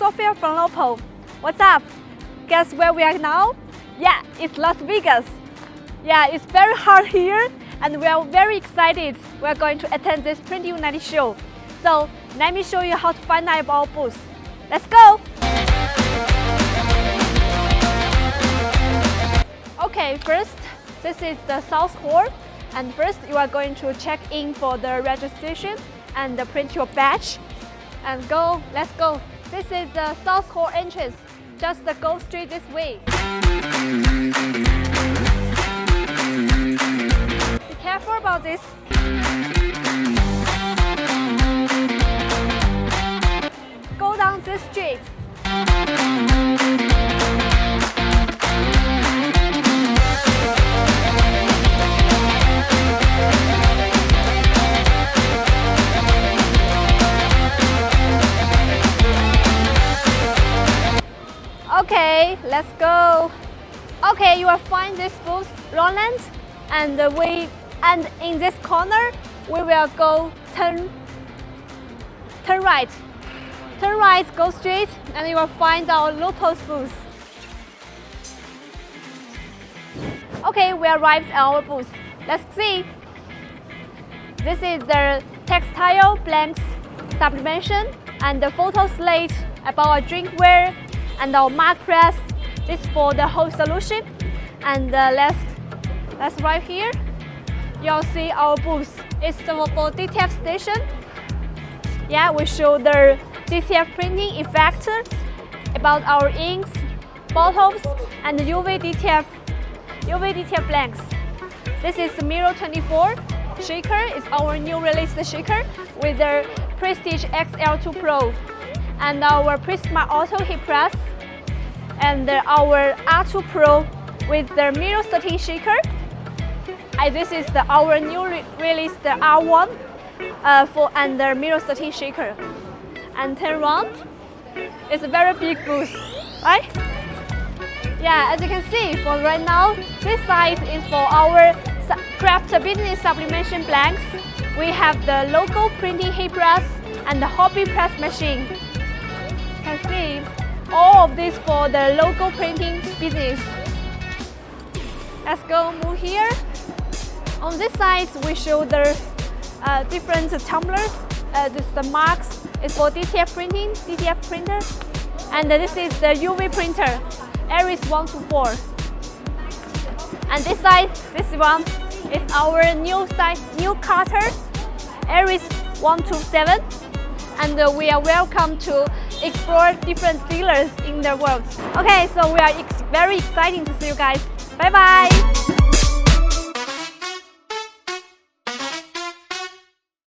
Sophia from LOPO. What's up? Guess where we are now? Yeah, it's Las Vegas. Yeah, it's very hot here and we are very excited. We are going to attend this Print United show. So let me show you how to find out about our booth. Let's go! Okay, first, this is the South Hall. And first, you are going to check in for the registration and print your badge. And let's go. This is the South Hall entrance. Just go straight this way. Be careful about this. Go down this street. Okay, let's go. Okay, you will find this booth, Longgang, and in this corner we will go turn right. Turn right, go straight, and you will find our LOPO's booth. Okay, we arrived at our booth. Let's see. This is the textile blanks sublimation and the photo slate about our drinkware and our mark press. This is for the whole solution. And let's right here. You'll see our booth. It's for DTF station. Yeah, we show the DTF printing effect about our inks, bottles, and UV DTF blanks. This is the Miro 24 shaker. It's our new released shaker with the Prestige XL2 Pro. And our Prisma Auto Heat Press, and our R2 Pro with the Miro 13 shaker. And this is our new released R1 and the Miro 13 shaker. And turn around, it's a very big booth, right? Yeah, as you can see, for right now, this side is for our craft business sublimation blanks. We have the logo printing heat press and the hobby press machine. You can see all of this for the logo printing business. Let's go move here. On this side, we show the different tumblers. This the marks is for DTF printing, DTF printer, and this is the UV printer, Aries 124. And this side, this one is our new cutter, Aries 127. And we are welcome to explore different dealers in the world. Okay, so we are very excited to see you guys. Bye bye!